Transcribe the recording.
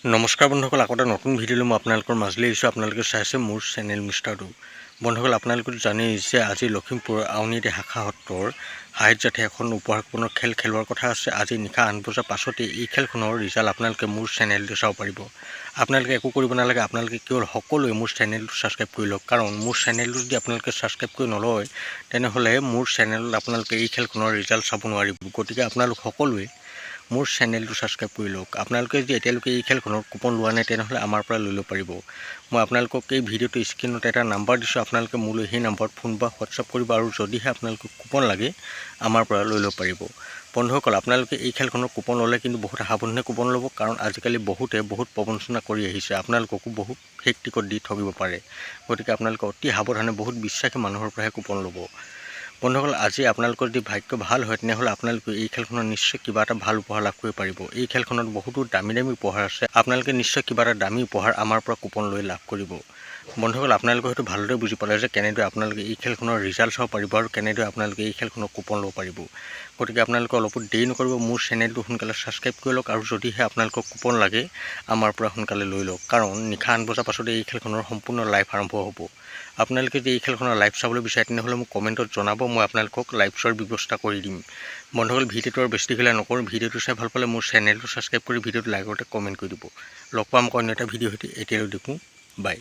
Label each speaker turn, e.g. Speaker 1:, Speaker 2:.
Speaker 1: নমস্কাৰ বন্ধুসকল, আকৌ এটা নতুন ভিডিঅ'লৈ মই আপোনালোকৰ মাজলৈ আহিছোঁ। আপোনালোকে চাইছে মোৰ চেনেল মিষ্টাৰ ডু। বন্ধুসকল, আপোনালোকে জানেই যে আজি লখিমপুৰ আউনীআটী শাখা সত্ৰৰ হাইট জাতি এখন উপহাৰ কুপনৰ খেল খেলোৱাৰ কথা আছে। আজি নিশা 8 বজাৰ পাছতে এই খেলখনৰ ৰিজাল্ট আপোনালোকে মোৰ চেনেলটো চাব পাৰিব। আপোনালোকে একো কৰিব নালাগে, আপোনালোকে কেৱল সকলোৱে মোৰ চেনেলটো ছাবস্ক্ৰাইব কৰি লওক। কাৰণ মোৰ চেনেলটো যদি আপোনালোকে ছাবস্ক্ৰাইব কৰি নলয় তেনেহ'লে মোৰ চেনেলত আপোনালোকে এই খেলখনৰ ৰিজাল্ট চাব নোৱাৰিব। গতিকে আপোনালোক সকলোৱে মোৰ চেনেলটো ছাবস্ক্ৰাইব কৰি লওক। আপোনালোকে যদি এতিয়ালৈকে এই খেলখনৰ কুপন লোৱা নাই তেনেহ'লে আমাৰ পৰা লৈ ল'ব পাৰিব। মই আপোনালোকক এই ভিডিঅ'টো স্ক্ৰীণত এটা নাম্বাৰ দিছোঁ, আপোনালোকে মোলৈ সেই নাম্বাৰত ফোন বা হোৱাটছআপ কৰিব আৰু যদিহে আপোনালোকক কুপন লাগে আমাৰ পৰা লৈ ল'ব পাৰিব। বন্ধুসকল, আপোনালোকে এই খেলখনৰ কুপন ল'লে কিন্তু বহুত সাৱধানে কুপন ল'ব, কাৰণ আজিকালি বহুতে বহুত প্ৰবঞ্চনা কৰি আহিছে, আপোনালোককো বহুত ফেক টিকট দি ঠগিব পাৰে। গতিকে আপোনালোকে অতি সাৱধানে বহুত বিশ্বাসী মানুহৰ পৰাহে কুপন ল'ব। বন্ধুসকল, আজি আপোনালোকৰ যদি ভাগ্য ভাল হয় তেনেহ'লে আপোনালোকে এই খেলখনত নিশ্চয় কিবা এটা ভাল উপহাৰ লাভ কৰিব পাৰিব। এই খেলখনত বহুতো দামী দামী উপহাৰ আছে, আপোনালোকে নিশ্চয় কিবা এটা দামী উপহাৰ আমাৰ পৰা কুপন লৈ লাভ কৰিব। বন্ধুসকল, আপোনালোকে হয়তো ভালদৰে বুজি পালে যে কেনেদৰে আপোনালোকে এই খেলখনৰ ৰিজাল্ট চাব পাৰিব আৰু কেনেদৰে আপোনালোকে এই খেলখনৰ কুপন ল'ব পাৰিব। গতিকে আপোনালোকে অলপো দেৰি নকৰিব, মোৰ চেনেলটো সোনকালে ছাবস্ক্ৰাইব কৰি লওক আৰু যদিহে আপোনালোকক কুপন লাগে আমাৰ পৰা সোনকালে লৈ লওক। কাৰণ নিশা 8 বজাৰ পাছতে এই খেলখনৰ সম্পূৰ্ণ লাইভ আৰম্ভ হ'ব। আপোনালোকে যদি এই খেলখনৰ লাইভ চাবলৈ বিচাৰে তেনেহ'লে মোক কমেণ্টত জনাব, মই আপোনালোকক লাইভ চোৱাৰ ব্যৱস্থা কৰি দিম। বন্ধুসকল, ভিডিঅ'টো আৰু বেছি দীঘলীয়া নকৰোঁ, ভিডিঅ'টো চাই ভাল পালে মোৰ চেনেলটো ছাবস্ক্ৰাইব কৰি ভিডিঅ'টো লাইকতে কমেণ্ট কৰি দিব। লগ পাম অন্য এটা ভিডিঅ' সৈতে, এতিয়ালৈ দেখোঁ, বাই।